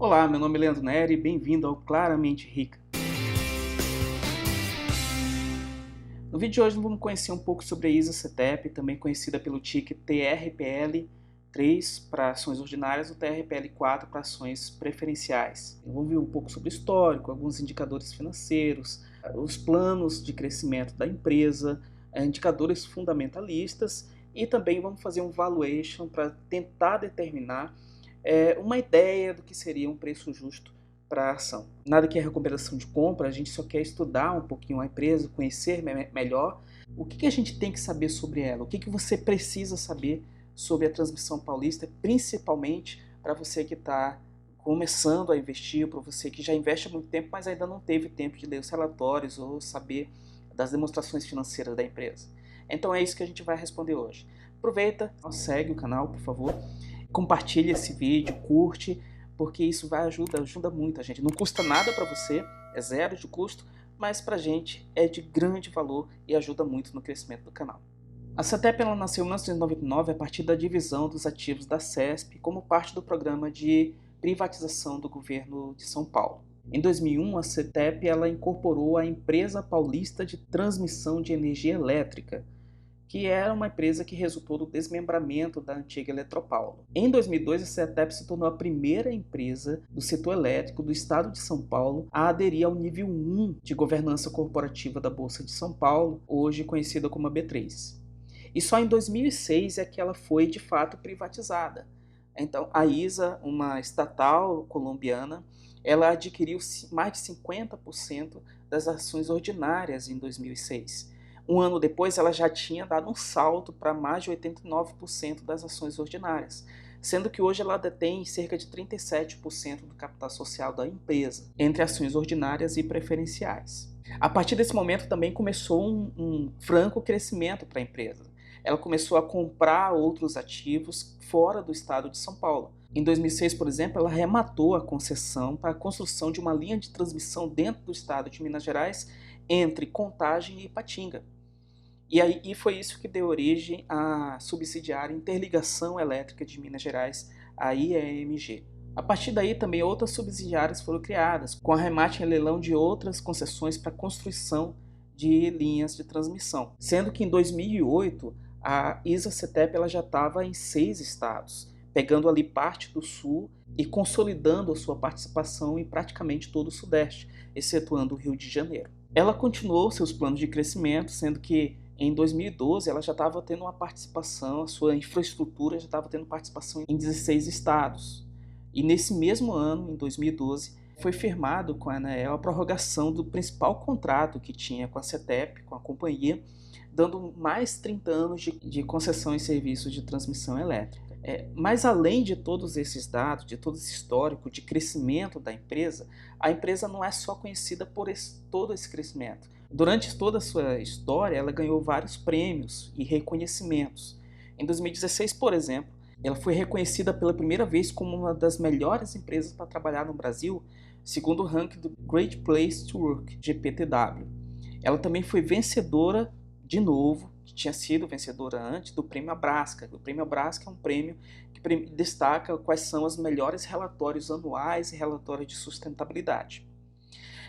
Olá, meu nome é Leandro Neri, bem-vindo ao Claramente Rica. No vídeo de hoje vamos conhecer um pouco sobre a ISA-CTEP, também conhecida pelo ticker TRPL3 para ações ordinárias ou TRPL4 para ações preferenciais. Vamos ver um pouco sobre o histórico, alguns indicadores financeiros, os planos de crescimento da empresa, indicadores fundamentalistas e também vamos fazer um valuation para tentar determinar uma ideia do que seria um preço justo para a ação. Nada que é recomendação de compra, a gente só quer estudar um pouquinho a empresa, conhecer melhor o que a gente tem que saber sobre ela, o que você precisa saber sobre a transmissão paulista, principalmente para você que está começando a investir, para você que já investe há muito tempo, mas ainda não teve tempo de ler os relatórios ou saber das demonstrações financeiras da empresa. Então é isso que a gente vai responder hoje. Aproveita, segue o canal, por favor. Compartilhe esse vídeo, curte, porque isso ajuda muito a gente. Não custa nada para você, é zero de custo, mas para a gente é de grande valor e ajuda muito no crescimento do canal. A CTEP ela nasceu em 1999 a partir da divisão dos ativos da CESP como parte do programa de privatização do governo de São Paulo. Em 2001, a CTEP ela incorporou a Empresa Paulista de Transmissão de Energia Elétrica, que era uma empresa que resultou do desmembramento da antiga Eletropaulo. Em 2002, a CETEP se tornou a primeira empresa do setor elétrico do estado de São Paulo a aderir ao nível 1 de governança corporativa da Bolsa de São Paulo, hoje conhecida como a B3. E só em 2006 é que ela foi de fato privatizada. Então, a ISA, uma estatal colombiana, ela adquiriu mais de 50% das ações ordinárias em 2006. Um ano depois, ela já tinha dado um salto para mais de 89% das ações ordinárias, sendo que hoje ela detém cerca de 37% do capital social da empresa, entre ações ordinárias e preferenciais. A partir desse momento também começou um franco crescimento para a empresa. Ela começou a comprar outros ativos fora do estado de São Paulo. Em 2006, por exemplo, ela arrematou a concessão para a construção de uma linha de transmissão dentro do estado de Minas Gerais entre Contagem e Ipatinga. E foi isso que deu origem à subsidiária Interligação Elétrica de Minas Gerais, a IEMG. A partir daí também outras subsidiárias foram criadas, com arremate em leilão de outras concessões para construção de linhas de transmissão. Sendo que em 2008 a ISA-CTEP ela já estava em 6 estados, pegando ali parte do sul e consolidando a sua participação em praticamente todo o sudeste, excetuando o Rio de Janeiro. Ela continuou seus planos de crescimento, sendo que em 2012, ela já estava tendo uma participação, a sua infraestrutura já estava tendo participação em 16 estados. E nesse mesmo ano, em 2012, foi firmado com a ANEEL a prorrogação do principal contrato que tinha com a CETEP, com a companhia, dando mais 30 anos de concessão e serviços de transmissão elétrica. Mas além de todos esses dados, de todo esse histórico de crescimento da empresa, a empresa não é só conhecida por todo esse crescimento. Durante toda a sua história, ela ganhou vários prêmios e reconhecimentos. Em 2016, por exemplo, ela foi reconhecida pela primeira vez como uma das melhores empresas para trabalhar no Brasil, segundo o ranking do Great Place to Work, GPTW. Ela também foi vencedora, de novo, que tinha sido vencedora antes, do Prêmio Abrasca. O Prêmio Abrasca é um prêmio que destaca quais são os melhores relatórios anuais e relatórios de sustentabilidade.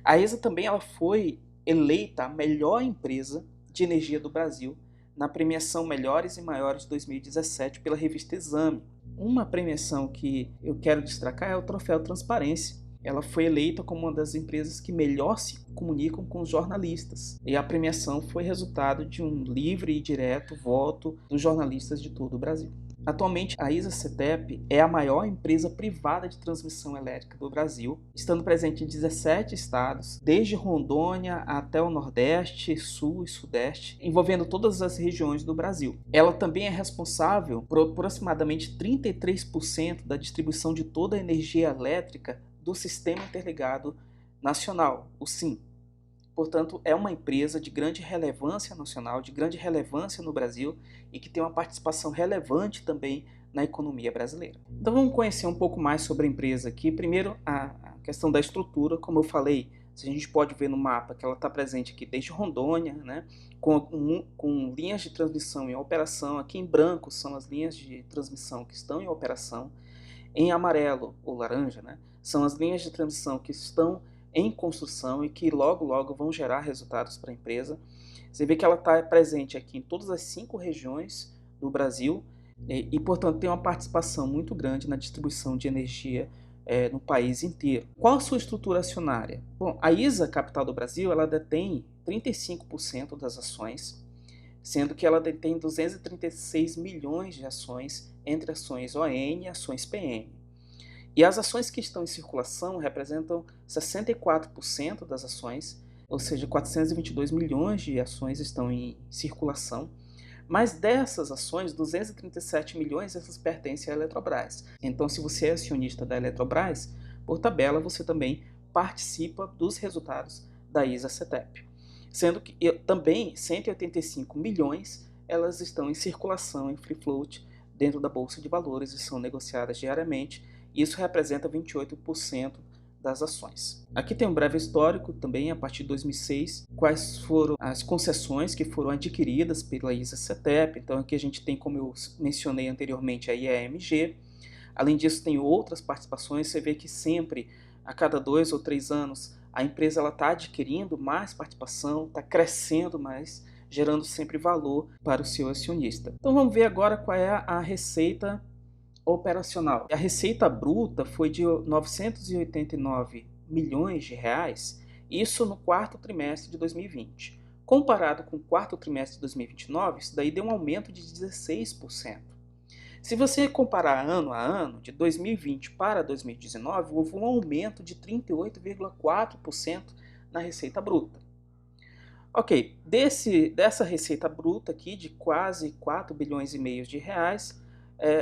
A ISA também ela foi eleita a melhor empresa de energia do Brasil na premiação Melhores e Maiores 2017 pela revista Exame. Uma premiação que eu quero destacar é o Troféu Transparência. Ela foi eleita como uma das empresas que melhor se comunicam com os jornalistas. E a premiação foi resultado de um livre e direto voto dos jornalistas de todo o Brasil. Atualmente, a ISA-CTEP é a maior empresa privada de transmissão elétrica do Brasil, estando presente em 17 estados, desde Rondônia até o Nordeste, Sul e Sudeste, envolvendo todas as regiões do Brasil. Ela também é responsável por aproximadamente 33% da distribuição de toda a energia elétrica do Sistema Interligado Nacional, o SIN. Portanto, é uma empresa de grande relevância nacional, de grande relevância no Brasil e que tem uma participação relevante também na economia brasileira. Então vamos conhecer um pouco mais sobre a empresa aqui. Primeiro, a questão da estrutura, como eu falei, a gente pode ver no mapa que ela está presente aqui desde Rondônia, né, com linhas de transmissão em operação. Aqui em branco são as linhas de transmissão que estão em operação. Em amarelo ou laranja, né, são as linhas de transmissão que estão em construção e que logo logo vão gerar resultados para a empresa. Você vê que ela está presente aqui em todas as 5 regiões do Brasil e, portanto, tem uma participação muito grande na distribuição de energia no país inteiro. Qual a sua estrutura acionária? Bom, a ISA Capital do Brasil ela detém 35% das ações, sendo que ela detém 236 milhões de ações entre ações ON e ações PN. E as ações que estão em circulação representam 64% das ações, ou seja, 422 milhões de ações estão em circulação, mas dessas ações, 237 milhões essas pertencem à Eletrobras. Então, se você é acionista da Eletrobras, por tabela você também participa dos resultados da ISA-CETEP. Sendo que também 185 milhões elas estão em circulação em free float dentro da Bolsa de Valores e são negociadas diariamente. Isso representa 28% das ações. Aqui tem um breve histórico também, a partir de 2006, quais foram as concessões que foram adquiridas pela ISA-CETEP. Então aqui a gente tem, como eu mencionei anteriormente, a IEMG. Além disso, tem outras participações. Você vê que sempre, a cada 2 ou 3 anos, a empresa está adquirindo mais participação, está crescendo mais, gerando sempre valor para o seu acionista. Então vamos ver agora qual é a receita operacional. A receita bruta foi de 989 milhões de reais, isso no quarto trimestre de 2020. Comparado com o quarto trimestre de 2029, isso daí deu um aumento de 16%. Se você comparar ano a ano, de 2020 para 2019, houve um aumento de 38,4% na receita bruta. Ok, dessa receita bruta aqui, de quase 4 bilhões e meio de reais,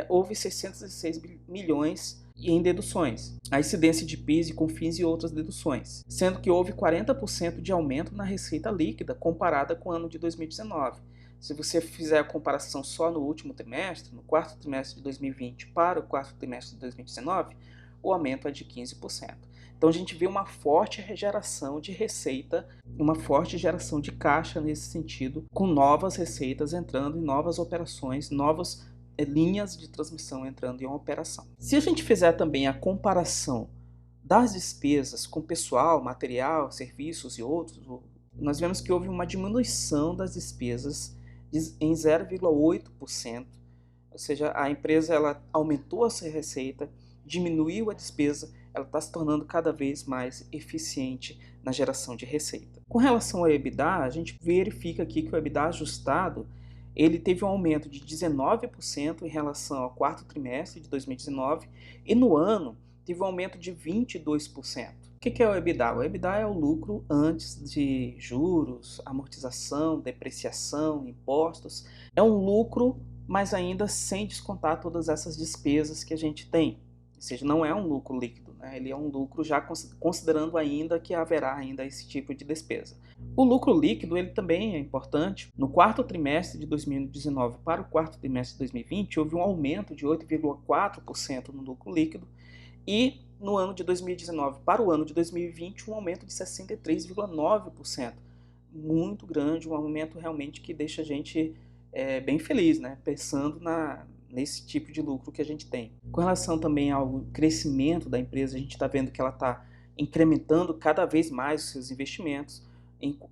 houve 606 milhões em deduções, a incidência de PIS e COFINS e outras deduções, sendo que houve 40% de aumento na receita líquida comparada com o ano de 2019. Se você fizer a comparação só no último trimestre, no quarto trimestre de 2020 para o quarto trimestre de 2019, o aumento é de 15%. Então a gente vê uma forte geração de receita, uma forte geração de caixa nesse sentido, com novas receitas entrando em novas operações, novas linhas de transmissão entrando em operação. Se a gente fizer também a comparação das despesas com pessoal, material, serviços e outros, nós vemos que houve uma diminuição das despesas em 0,8%, ou seja, a empresa ela aumentou a sua receita, diminuiu a despesa, ela está se tornando cada vez mais eficiente na geração de receita. Com relação ao EBITDA, a gente verifica aqui que o EBITDA ajustado ele teve um aumento de 19% em relação ao quarto trimestre de 2019 e no ano teve um aumento de 22%. O que é o EBITDA? O EBITDA é o lucro antes de juros, amortização, depreciação, impostos. É um lucro, mas ainda sem descontar todas essas despesas que a gente tem. Ou seja, não é um lucro líquido, né? Ele é um lucro já considerando ainda que haverá ainda esse tipo de despesa. O lucro líquido ele também é importante. No quarto trimestre de 2019 para o quarto trimestre de 2020, houve um aumento de 8,4% no lucro líquido e no ano de 2019 para o ano de 2020, um aumento de 63,9%. Muito grande, um aumento realmente que deixa a gente bem feliz, né? Pensando nesse tipo de lucro que a gente tem. Com relação também ao crescimento da empresa, a gente está vendo que ela está incrementando cada vez mais os seus investimentos.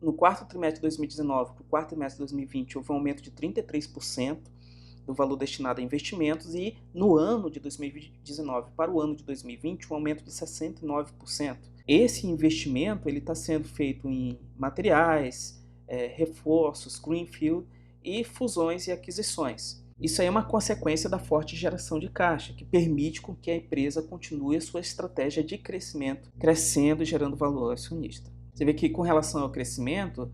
No quarto trimestre de 2019 para o quarto trimestre de 2020, houve um aumento de 33% do valor destinado a investimentos e no ano de 2019 para o ano de 2020, um aumento de 69%. Esse investimento está sendo feito em materiais, reforços, greenfield e fusões e aquisições. Isso aí é uma consequência da forte geração de caixa, que permite com que a empresa continue a sua estratégia de crescimento, crescendo e gerando valor ao acionista. Você vê que com relação ao crescimento,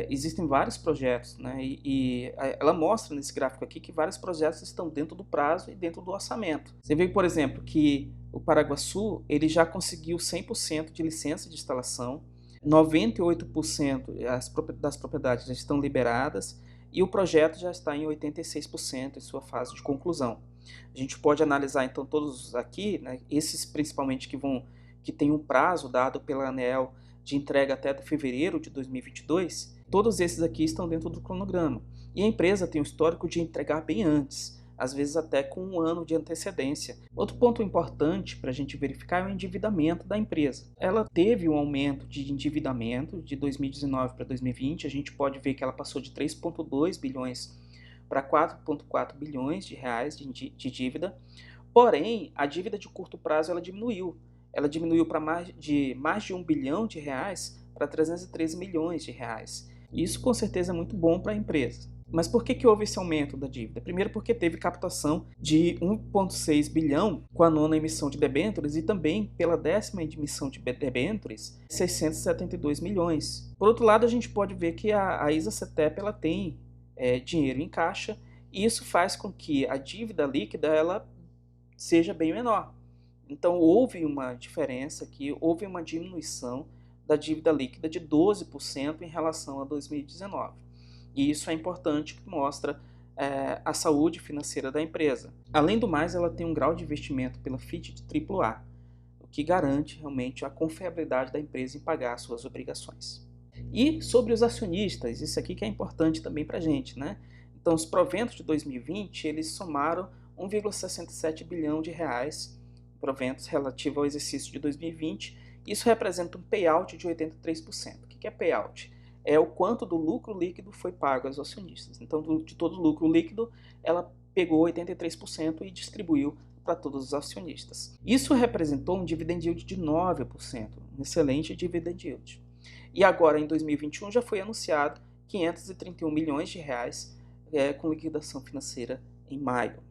existem vários projetos, né? E ela mostra nesse gráfico aqui que vários projetos estão dentro do prazo e dentro do orçamento. Você vê, por exemplo, que o Paraguaçu ele já conseguiu 100% de licença de instalação, 98% das propriedades já estão liberadas, e o projeto já está em 86% em sua fase de conclusão. A gente pode analisar então todos aqui, né, esses principalmente que tem um prazo dado pela ANEEL de entrega até fevereiro de 2022, todos esses aqui estão dentro do cronograma. E a empresa tem um histórico de entregar bem antes. às vezes até com um ano de antecedência. Outro ponto importante para a gente verificar é o endividamento da empresa. Ela teve um aumento de endividamento de 2019 para 2020, a gente pode ver que ela passou de 3,2 bilhões para 4,4 bilhões de reais de dívida, porém a dívida de curto prazo ela diminuiu para mais de 1 bilhão de reais para 313 milhões de reais. Isso com certeza é muito bom para a empresa. Mas por que houve esse aumento da dívida? Primeiro porque teve captação de 1,6 bilhão com a nona emissão de debêntures e também pela 10ª emissão de debêntures, 672 milhões. Por outro lado, a gente pode ver que a ISA-CETEP ela tem dinheiro em caixa e isso faz com que a dívida líquida ela seja bem menor. Então houve uma diferença aqui, houve uma diminuição da dívida líquida de 12% em relação a 2019. E isso é importante, que mostra a saúde financeira da empresa. Além do mais, ela tem um grau de investimento pela Fitch de AAA, o que garante realmente a confiabilidade da empresa em pagar suas obrigações. E sobre os acionistas, isso aqui que é importante também para a gente, né? Então, os proventos de 2020, eles somaram 1,67 bilhão de reais, proventos relativos ao exercício de 2020. Isso representa um payout de 83%. O que é payout? É o quanto do lucro líquido foi pago aos acionistas. Então, de todo o lucro líquido, ela pegou 83% e distribuiu para todos os acionistas. Isso representou um dividend yield de 9%, um excelente dividend yield. E agora, em 2021, já foi anunciado 531 milhões de reais com liquidação financeira em maio.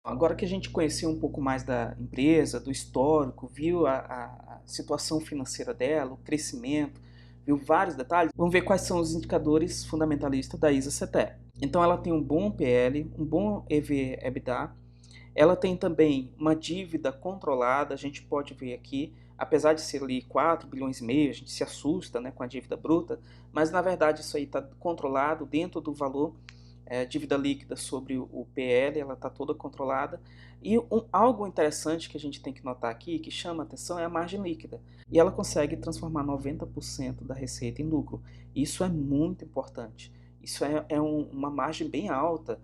Agora que a gente conheceu um pouco mais da empresa, do histórico, viu a situação financeira dela, o crescimento, viu vários detalhes, vamos ver quais são os indicadores fundamentalistas da ISA-CETEP. Então ela tem um bom PL, um bom EV/EBITDA, ela tem também uma dívida controlada, a gente pode ver aqui, apesar de ser ali 4 bilhões e meio, a gente se assusta, né, com a dívida bruta, mas na verdade isso aí está controlado dentro do valor dívida líquida sobre o PL, ela está toda controlada. E algo interessante que a gente tem que notar aqui, que chama a atenção, é a margem líquida. E ela consegue transformar 90% da receita em lucro. Isso é muito importante. Isso é uma margem bem alta,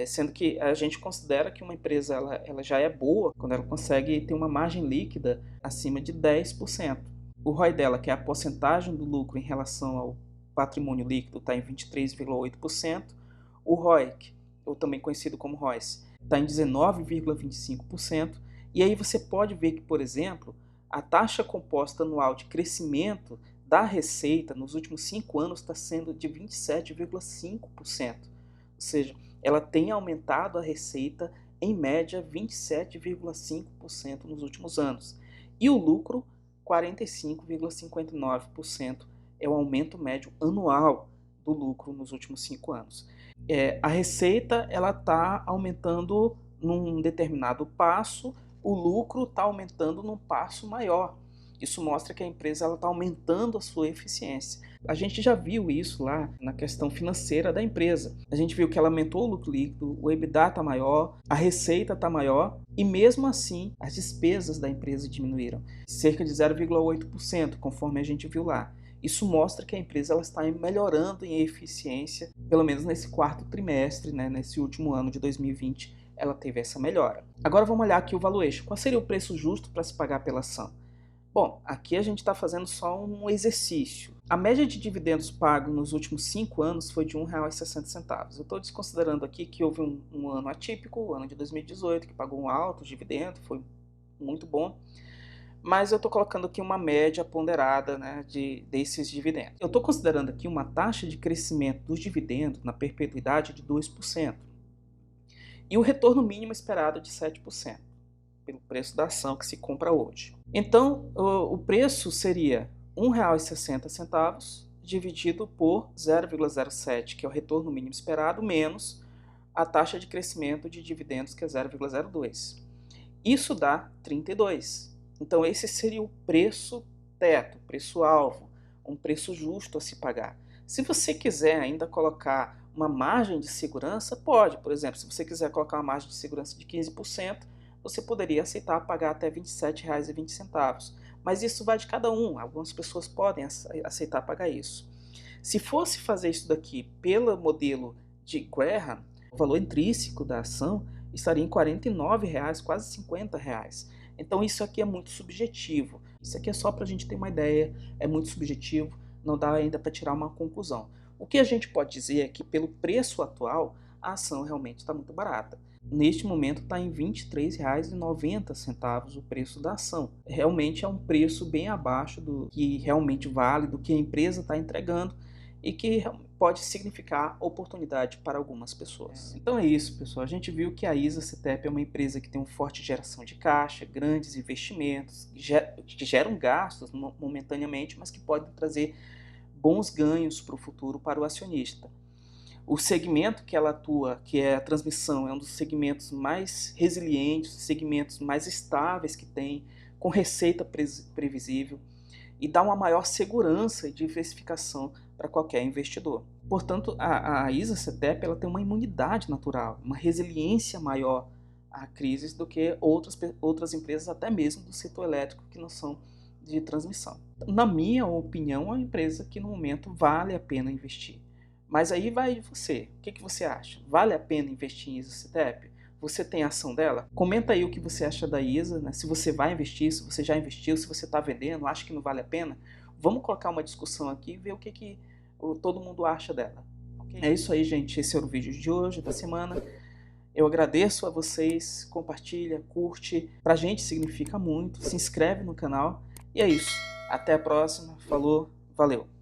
sendo que a gente considera que uma empresa ela já é boa quando ela consegue ter uma margem líquida acima de 10%. O ROI dela, que é a porcentagem do lucro em relação ao patrimônio líquido, está em 23,8%. O ROIC, ou também conhecido como ROIC, está em 19,25%. E aí você pode ver que, por exemplo, a taxa composta anual de crescimento da receita nos últimos 5 anos está sendo de 27,5%. Ou seja, ela tem aumentado a receita em média 27,5% nos últimos anos. E o lucro, 45,59%, é o aumento médio anual do lucro nos últimos 5 anos. A receita ela está aumentando num determinado passo, o lucro está aumentando num passo maior. Isso mostra que a empresa está aumentando a sua eficiência. A gente já viu isso lá na questão financeira da empresa. A gente viu que ela aumentou o lucro líquido, o EBITDA está maior, a receita está maior e mesmo assim as despesas da empresa diminuíram, cerca de 0,8%, conforme a gente viu lá. Isso mostra que a empresa ela está melhorando em eficiência, pelo menos nesse quarto trimestre, né, nesse último ano de 2020, ela teve essa melhora. Agora vamos olhar aqui o valuation. Qual seria o preço justo para se pagar pela ação? Bom, aqui a gente está fazendo só um exercício. A média de dividendos pagos nos últimos 5 anos foi de R$ 1,60. Eu estou desconsiderando aqui que houve um ano atípico, o ano de 2018, que pagou um alto dividendo, foi muito bom. Mas eu estou colocando aqui uma média ponderada, né, desses dividendos. Eu estou considerando aqui uma taxa de crescimento dos dividendos na perpetuidade de 2%. E o retorno mínimo esperado de 7%, pelo preço da ação que se compra hoje. Então, o preço seria R$ 1,60 dividido por 0,07, que é o retorno mínimo esperado, menos a taxa de crescimento de dividendos, que é 0,02. Isso dá 32. Então esse seria o preço teto, preço-alvo, um preço justo a se pagar. Se você quiser ainda colocar uma margem de segurança, pode. Por exemplo, se você quiser colocar uma margem de segurança de 15%, você poderia aceitar pagar até R$ 27,20. Mas isso vai de cada um. Algumas pessoas podem aceitar pagar isso. Se fosse fazer isso daqui pelo modelo de Graham, o valor intrínseco da ação estaria em R$ 49, quase R$ 50. Então isso aqui é muito subjetivo. Isso aqui é só para a gente ter uma ideia, é muito subjetivo, não dá ainda para tirar uma conclusão. O que a gente pode dizer é que pelo preço atual, a ação realmente está muito barata. Neste momento está em R$ 23,90 o preço da ação. Realmente é um preço bem abaixo do que realmente vale, do que a empresa está entregando e que pode significar oportunidade para algumas pessoas. Então é isso, pessoal. A gente viu que a ISA-CTEP é uma empresa que tem uma forte geração de caixa, grandes investimentos, que geram gastos momentaneamente, mas que podem trazer bons ganhos para o futuro para o acionista. O segmento que ela atua, que é a transmissão, é um dos segmentos mais resilientes, segmentos mais estáveis que tem, com receita previsível e dá uma maior segurança e diversificação para qualquer investidor. Portanto, a ISA-CTEP ela tem uma imunidade natural, uma resiliência maior a crises do que outras empresas, até mesmo do setor elétrico, que não são de transmissão. Na minha opinião, é uma empresa que no momento vale a pena investir. Mas aí vai de você. O que você acha? Vale a pena investir em ISA-CTEP? Você tem ação dela? Comenta aí o que você acha da ISA, né? Se você vai investir, se você já investiu, se você está vendendo, acha que não vale a pena. Vamos colocar uma discussão aqui e ver o que todo mundo acha dela. Okay? É isso aí, gente. Esse era o vídeo de hoje, da semana. Eu agradeço a vocês. Compartilha, curte. Pra gente significa muito. Se inscreve no canal. E é isso. Até a próxima. Falou. Valeu.